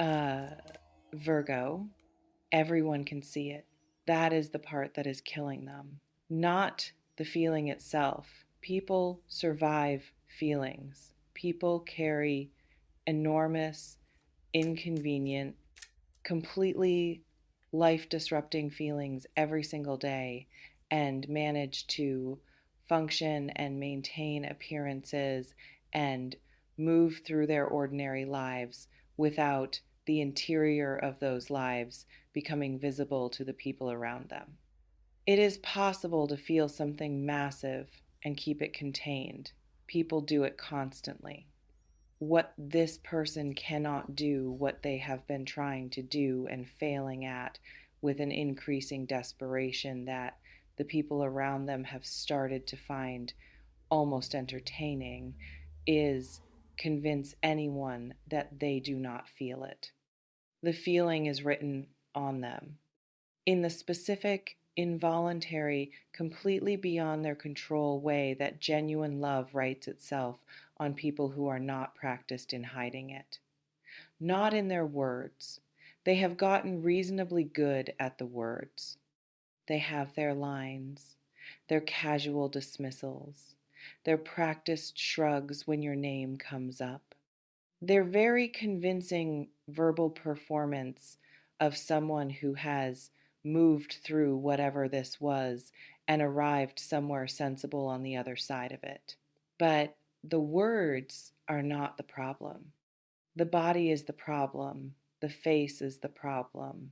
Uh, Virgo, everyone can see it. That is the part that is killing them, not the feeling itself. People survive feelings. People carry enormous, inconvenient, completely life disrupting feelings every single day and manage to function and maintain appearances and move through their ordinary lives without the interior of those lives becoming visible to the people around them. It is possible to feel something massive and keep it contained. People do it constantly. What this person cannot do, what they have been trying to do and failing at with an increasing desperation that the people around them have started to find almost entertaining, is convince anyone that they do not feel it. The feeling is written on them in the specific, involuntary, completely beyond their control way that genuine love writes itself on people who are not practiced in hiding it. Not in their words. They have gotten reasonably good at the words. They have their lines, their casual dismissals, their practiced shrugs when your name comes up. Their very convincing verbal performance of someone who has moved through whatever this was and arrived somewhere sensible on the other side of it. But the words are not the problem. The body is the problem. The face is the problem.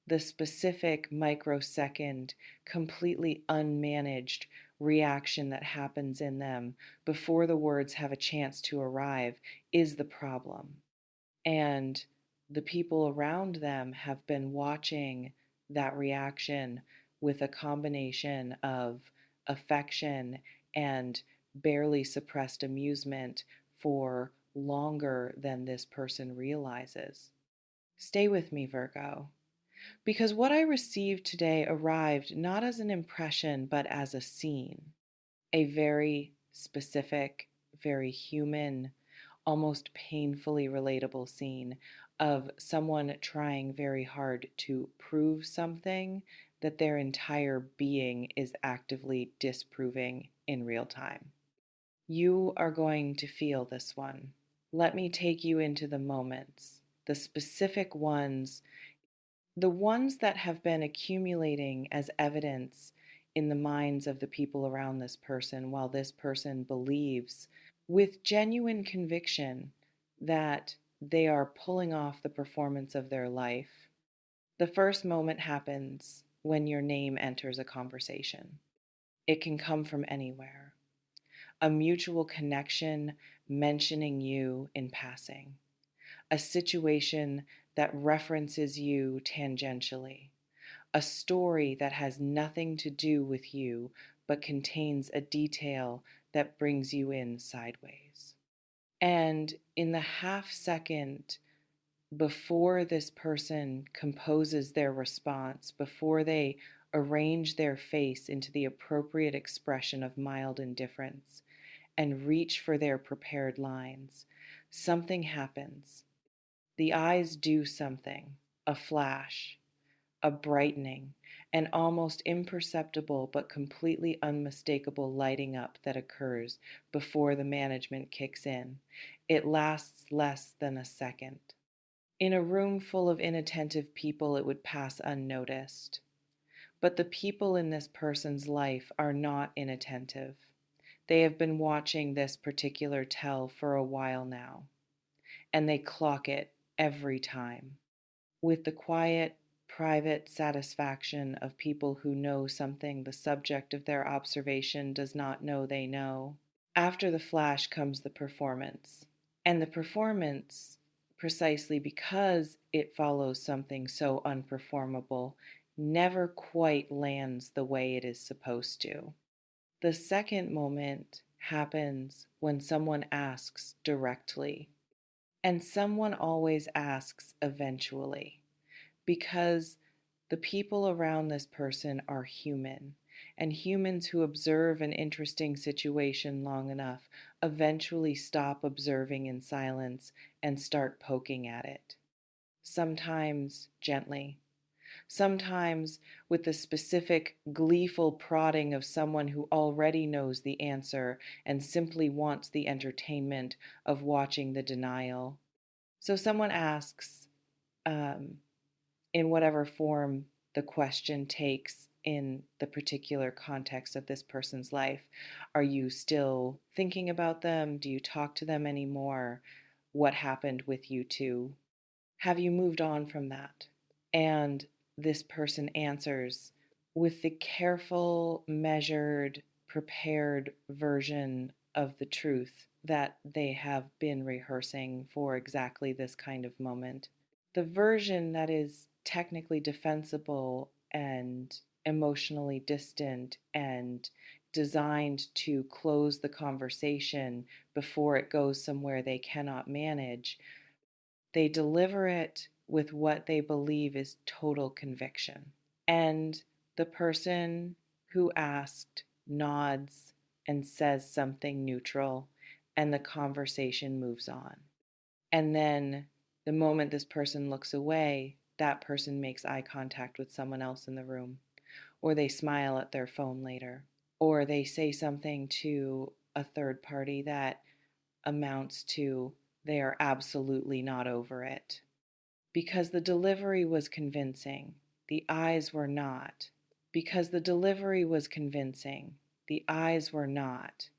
The specific microsecond, completely unmanaged reaction that happens in them before the words have a chance to arrive is the problem. And the people around them have been watching that reaction with a combination of affection and barely suppressed amusement for longer than this person realizes. Stay with me, Virgo. Because what I received today arrived not as an impression, but as a scene, a very specific, very human, almost painfully relatable scene of someone trying very hard to prove something that their entire being is actively disproving in real time. You are going to feel this one. Let me take you into the moments, the specific ones, the ones that have been accumulating as evidence in the minds of the people around this person while this person believes with genuine conviction that they are pulling off the performance of their life. The first moment happens when your name enters a conversation. It can come from anywhere. A mutual connection mentioning you in passing, a situation that references you tangentially, a story that has nothing to do with you but contains a detail that brings you in sideways. And in the half second before this person composes their response, before they arrange their face into the appropriate expression of mild indifference and reach for their prepared lines, something happens. The eyes do something, a flash, a brightening, an almost imperceptible but completely unmistakable lighting up that occurs before the management kicks in. It lasts less than a second. In a room full of inattentive people, it would pass unnoticed. But the people in this person's life are not inattentive. They have been watching this particular tell for a while now, and they clock it every time with the quiet, private satisfaction of people who know something the subject of their observation does not know they know. After the flash comes the performance. And the performance, precisely because it follows something so unperformable, never quite lands the way it is supposed to. The second moment happens when someone asks directly, and someone always asks eventually, because the people around this person are human, and humans who observe an interesting situation long enough eventually stop observing in silence and start poking at it. sometimes gently, sometimes with the specific gleeful prodding of someone who already knows the answer and simply wants the entertainment of watching the denial. So someone asks, um, in whatever form the question takes in the particular context of this person's life. Are you still thinking about them? Do you talk to them anymore? What happened with you two? Have you moved on from that? And this person answers with the careful, measured, prepared version of the truth that they have been rehearsing for exactly this kind of moment. The version that is technically defensible and emotionally distant and designed to close the conversation before it goes somewhere they cannot manage, they deliver it with what they believe is total conviction. And the person who asked nods and says something neutral, and the conversation moves on. And then the moment this person looks away, that person makes eye contact with someone else in the room, or they smile at their phone later, or they say something to a third party that amounts to they are absolutely not over it. Because the delivery was convincing, the eyes were not. Because the delivery was convincing, the eyes were not.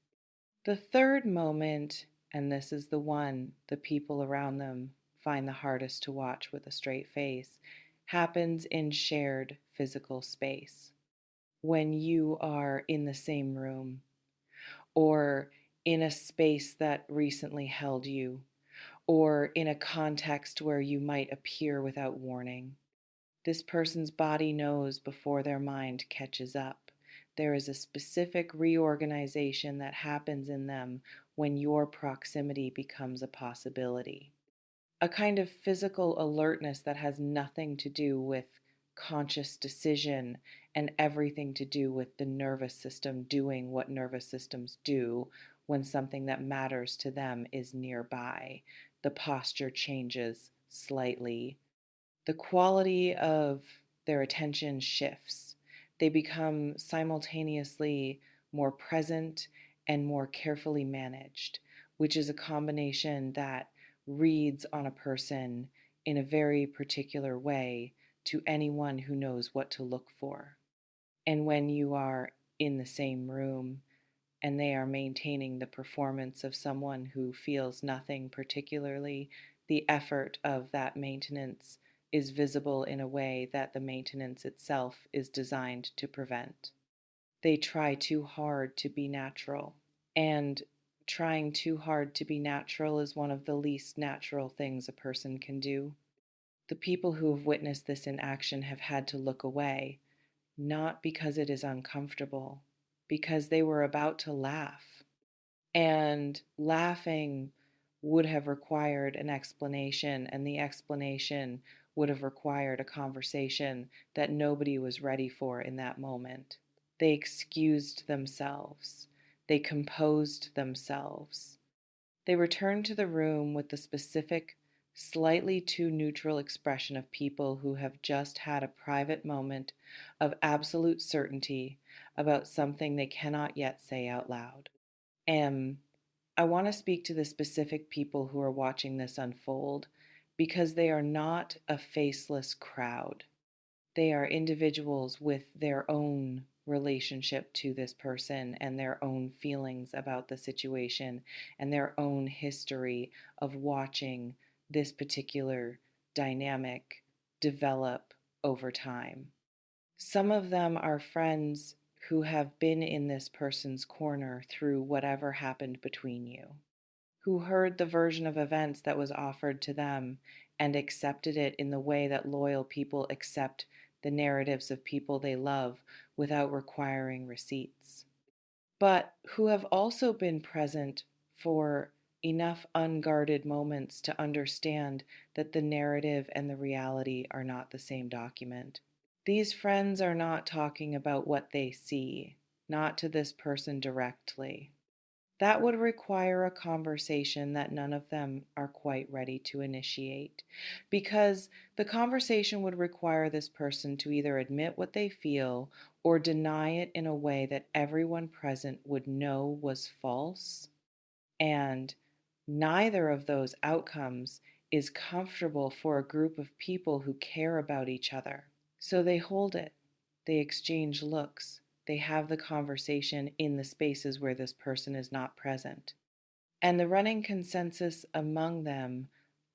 The third moment, and this is the one the people around them find the hardest to watch with a straight face, happens in shared physical space. When you are in the same room, or in a space that recently held you, or in a context where you might appear without warning. This person's body knows before their mind catches up. There is a specific reorganization that happens in them when your proximity becomes a possibility. A kind of physical alertness that has nothing to do with conscious decision and everything to do with the nervous system doing what nervous systems do when something that matters to them is nearby. The posture changes slightly. The quality of their attention shifts. They become simultaneously more present and more carefully managed, which is a combination that reads on a person in a very particular way to anyone who knows what to look for. And when you are in the same room and they are maintaining the performance of someone who feels nothing particularly, the effort of that maintenance is visible in a way that the maintenance itself is designed to prevent. They try too hard to be natural, and trying too hard to be natural is one of the least natural things a person can do. The people who have witnessed this in action have had to look away, not because it is uncomfortable, because they were about to laugh. And laughing would have required an explanation, and the explanation would have required a conversation that nobody was ready for in that moment. They excused themselves. They composed themselves. They returned to the room with the specific, slightly too neutral expression of people who have just had a private moment of absolute certainty about something they cannot yet say out loud. I want to speak to the specific people who are watching this unfold because they are not a faceless crowd. They are individuals with their own relationship to this person and their own feelings about the situation and their own history of watching this particular dynamic develop over time. Some of them are friends who have been in this person's corner through whatever happened between you, who heard the version of events that was offered to them and accepted it in the way that loyal people accept the narratives of people they love without requiring receipts, but who have also been present for enough unguarded moments to understand that the narrative and the reality are not the same document. These friends are not talking about what they see, not to this person directly. That would require a conversation that none of them are quite ready to initiate, because the conversation would require this person to either admit what they feel or deny it in a way that everyone present would know was false. And neither of those outcomes is comfortable for a group of people who care about each other. So they hold it, they exchange looks, they have the conversation in the spaces where this person is not present. And the running consensus among them,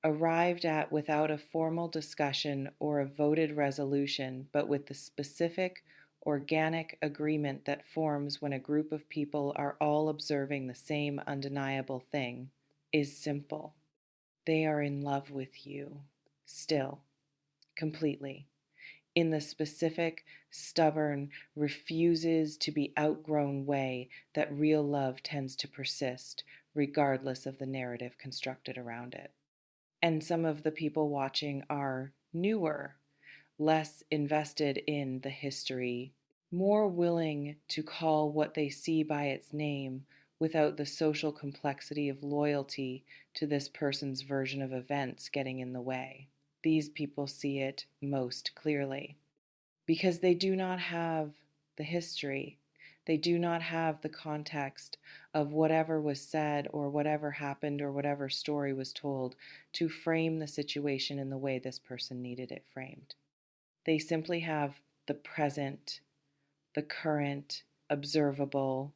arrived at without a formal discussion or a voted resolution, but with the specific, organic agreement that forms when a group of people are all observing the same undeniable thing, is simple. They are in love with you, still, completely, in the specific, stubborn, refuses to be outgrown way that real love tends to persist, regardless of the narrative constructed around it. And some of the people watching are newer, less invested in the history, more willing to call what they see by its name without the social complexity of loyalty to this person's version of events getting in the way. These people see it most clearly because they do not have the history. They do not have the context of whatever was said or whatever happened or whatever story was told to frame the situation in the way this person needed it framed. They simply have the present, the current, observable,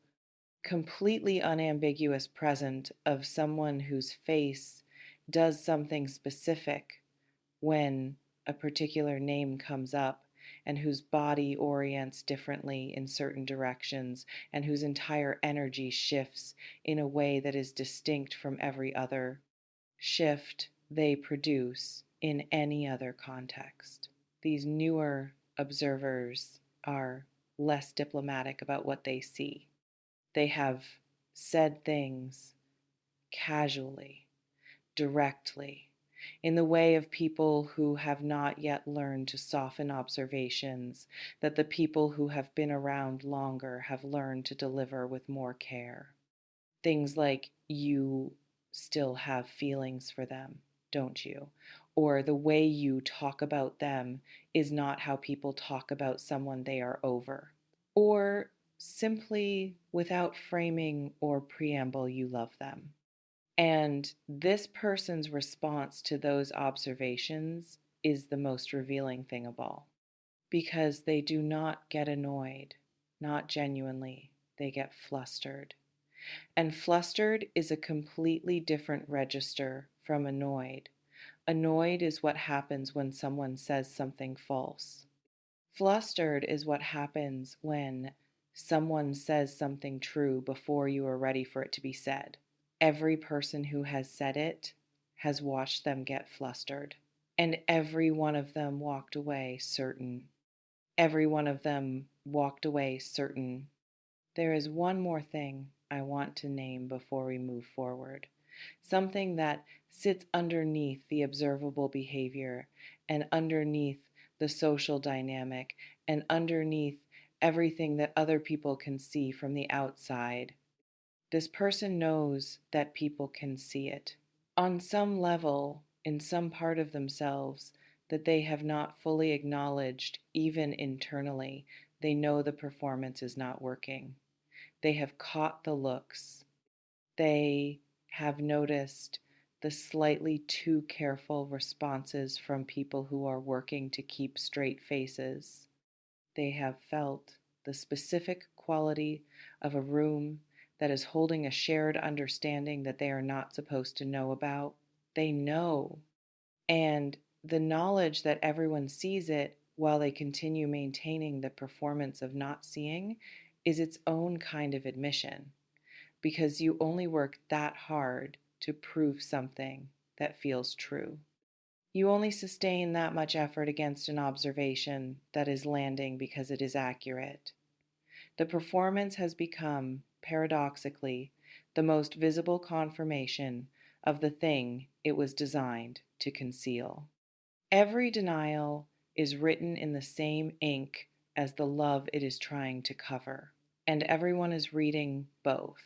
completely unambiguous present of someone whose face does something specific when a particular name comes up, and whose body orients differently in certain directions, and whose entire energy shifts in a way that is distinct from every other shift they produce in any other context. These newer observers are less diplomatic about what they see. They have said things casually, directly, in the way of people who have not yet learned to soften observations that the people who have been around longer have learned to deliver with more care. Things like, you still have feelings for them, don't you? Or the way you talk about them is not how people talk about someone they are over. Or simply, without framing or preamble, you love them. And this person's response to those observations is the most revealing thing of all, because they do not get annoyed, not genuinely, they get flustered. And flustered is a completely different register from annoyed. Annoyed is what happens when someone says something false. Flustered is what happens when someone says something true before you are ready for it to be said. Every person who has said it has watched them get flustered, and every one of them walked away certain. Every one of them walked away certain. There is one more thing I want to name before we move forward. Something that sits underneath the observable behavior and underneath the social dynamic and underneath everything that other people can see from the outside. This person knows that people can see it on some level, in some part of themselves that they have not fully acknowledged, even internally. They know the performance is not working. They have caught the looks. They have noticed the slightly too careful responses from people who are working to keep straight faces. They have felt the specific quality of a room that is holding a shared understanding that they are not supposed to know about. They know. And the knowledge that everyone sees it while they continue maintaining the performance of not seeing is its own kind of admission, because you only work that hard to prove something that feels true. You only sustain that much effort against an observation that is landing because it is accurate. The performance has become, paradoxically, the most visible confirmation of the thing it was designed to conceal. Every denial is written in the same ink as the love it is trying to cover, and everyone is reading both.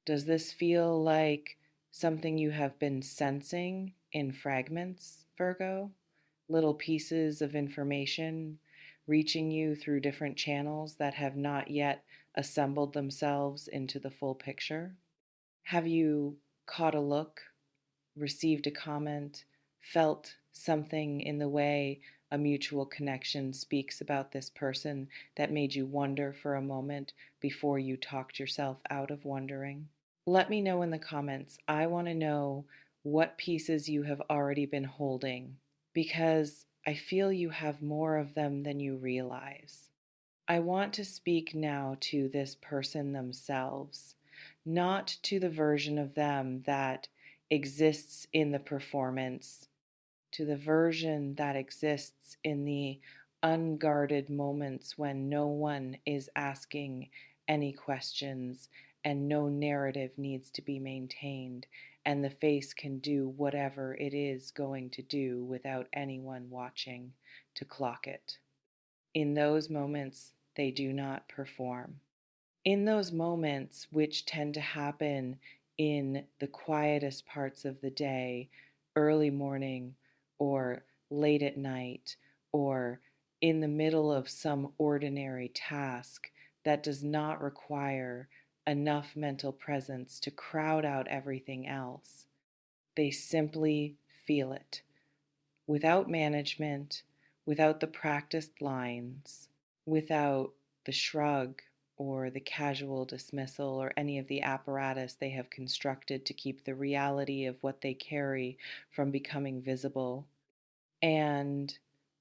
Does this feel like something you have been sensing in fragments, Virgo? Little pieces of information reaching you through different channels that have not yet assembled themselves into the full picture? Have you caught a look, received a comment, felt something in the way a mutual connection speaks about this person that made you wonder for a moment before you talked yourself out of wondering? Let me know in the comments. I want to know what pieces you have already been holding because I feel you have more of them than you realize. I want to speak now to this person themselves, not to the version of them that exists in the performance, to the version that exists in the unguarded moments when no one is asking any questions and no narrative needs to be maintained, and the face can do whatever it is going to do without anyone watching to clock it. In those moments, they do not perform. In those moments, which tend to happen in the quietest parts of the day, early morning or late at night, or in the middle of some ordinary task that does not require enough mental presence to crowd out everything else, they simply feel it without management, without the practiced lines, without the shrug or the casual dismissal or any of the apparatus they have constructed to keep the reality of what they carry from becoming visible. And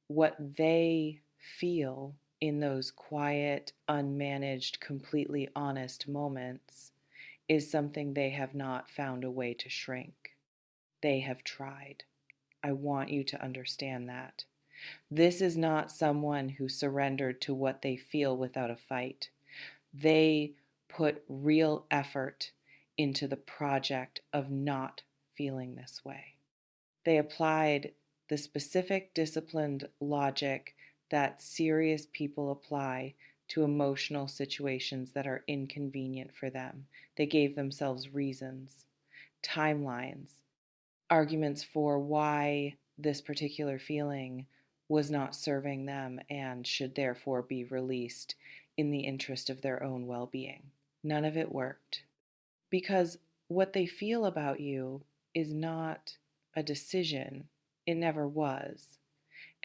what they feel in those quiet, unmanaged, completely honest moments is something they have not found a way to shrink. They have tried. I want you to understand that. This is not someone who surrendered to what they feel without a fight. They put real effort into the project of not feeling this way. They applied the specific disciplined logic that serious people apply to emotional situations that are inconvenient for them. They gave themselves reasons, timelines, arguments for why this particular feeling was not serving them and should therefore be released in the interest of their own well being. None of it worked because what they feel about you is not a decision, it never was.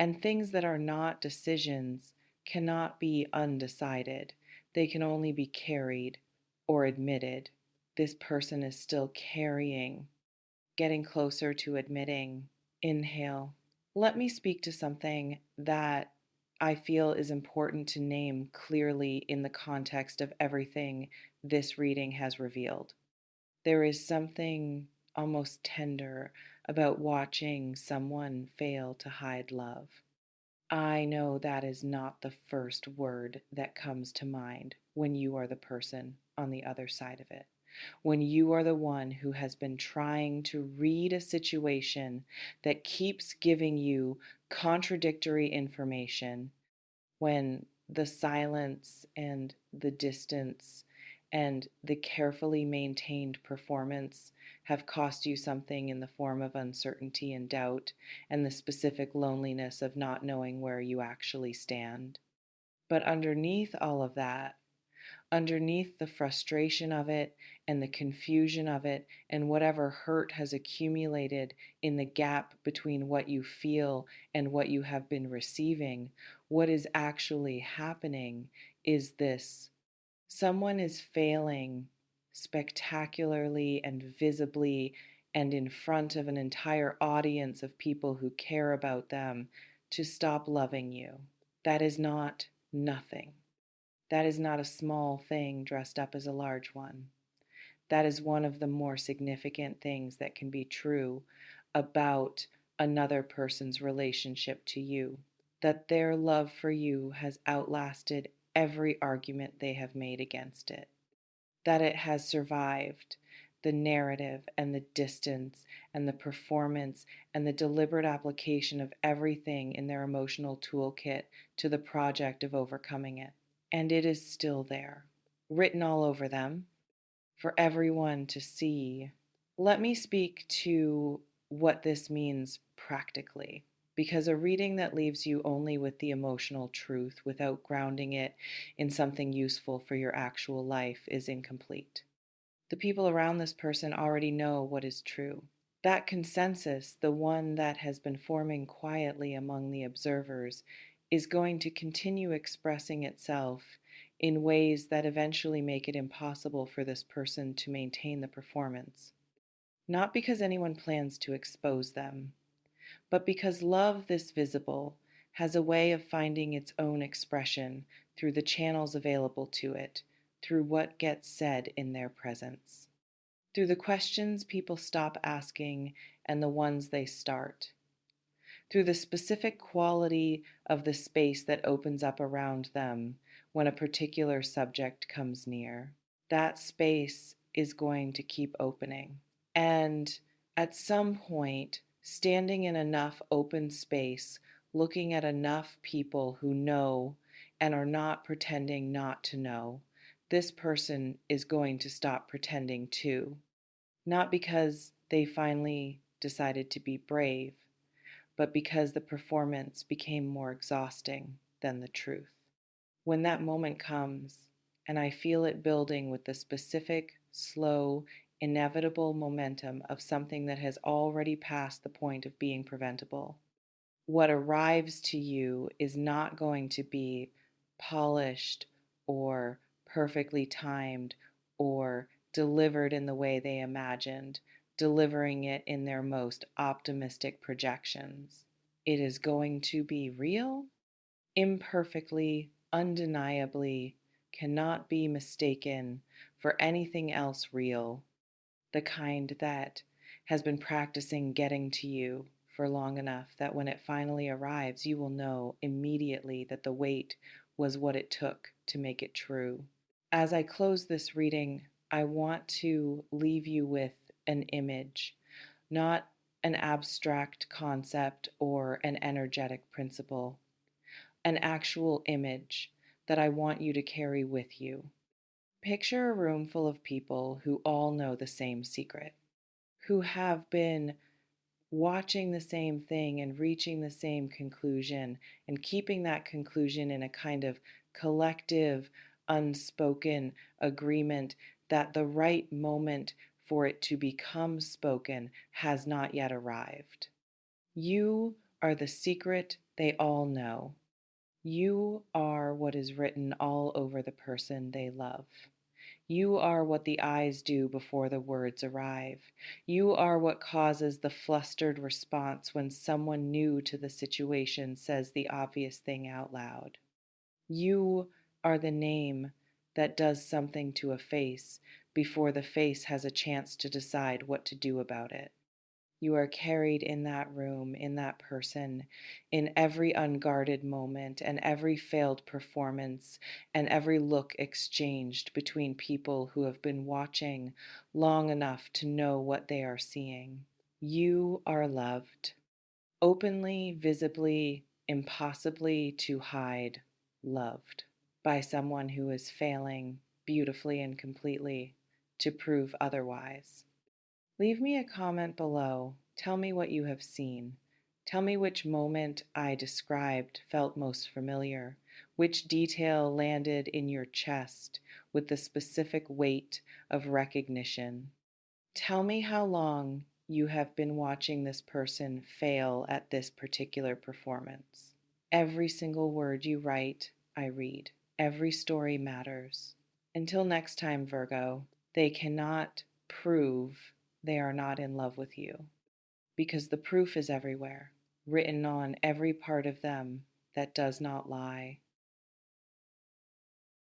And things that are not decisions cannot be undecided, they can only be carried or admitted. This person is still carrying, getting closer to admitting. Inhale. Let me speak to something that I feel is important to name clearly in the context of everything this reading has revealed. There is something almost tender about watching someone fail to hide love. I know that is not the first word that comes to mind when you are the person on the other side of it. When you are the one who has been trying to read a situation that keeps giving you contradictory information, when the silence and the distance and the carefully maintained performance have cost you something in the form of uncertainty and doubt and the specific loneliness of not knowing where you actually stand. But underneath all of that, underneath the frustration of it and the confusion of it and whatever hurt has accumulated in the gap between what you feel and what you have been receiving, what is actually happening is this: someone is failing spectacularly and visibly and in front of an entire audience of people who care about them to stop loving you. That is not nothing. That is not a small thing dressed up as a large one. That is one of the more significant things that can be true about another person's relationship to you. That their love for you has outlasted every argument they have made against it. That it has survived the narrative and the distance and the performance and the deliberate application of everything in their emotional toolkit to the project of overcoming it. And it is still there, written all over them, for everyone to see. Let me speak to what this means practically, because a reading that leaves you only with the emotional truth without grounding it in something useful for your actual life is incomplete. The people around this person already know what is true. That consensus, the one that has been forming quietly among the observers, is going to continue expressing itself in ways that eventually make it impossible for this person to maintain the performance. Not because anyone plans to expose them, but because love this visible has a way of finding its own expression through the channels available to it, through what gets said in their presence, through the questions people stop asking and the ones they start, through the specific quality of the space that opens up around them when a particular subject comes near. That space is going to keep opening. And at some point, standing in enough open space, looking at enough people who know and are not pretending not to know, this person is going to stop pretending too. Not because they finally decided to be brave, but because the performance became more exhausting than the truth. When that moment comes, and I feel it building with the specific, slow, inevitable momentum of something that has already passed the point of being preventable, what arrives to you is not going to be polished or perfectly timed or delivered in the way they imagined, delivering it in their most optimistic projections. It is going to be real, imperfectly, undeniably, cannot be mistaken for anything else real, the kind that has been practicing getting to you for long enough that when it finally arrives, you will know immediately that the wait was what it took to make it true. As I close this reading, I want to leave you with an image, not an abstract concept or an energetic principle, an actual image that I want you to carry with you. Picture a room full of people who all know the same secret, who have been watching the same thing and reaching the same conclusion and keeping that conclusion in a kind of collective, unspoken agreement that the right moment for it to become spoken has not yet arrived. You are the secret they all know. You are what is written all over the person they love. You are what the eyes do before the words arrive. You are what causes the flustered response when someone new to the situation says the obvious thing out loud. You are the name that does something to a face before the face has a chance to decide what to do about it. You are carried in that room, in that person, in every unguarded moment and every failed performance and every look exchanged between people who have been watching long enough to know what they are seeing. You are loved, openly, visibly, impossibly to hide, loved by someone who is failing beautifully and completely to prove otherwise. Leave me a comment below. Tell me what you have seen. Tell me which moment I described felt most familiar, which detail landed in your chest with the specific weight of recognition. Tell me how long you have been watching this person fail at this particular performance. Every single word you write, I read. Every story matters. Until next time, Virgo, they cannot prove they are not in love with you because the proof is everywhere, written on every part of them that does not lie.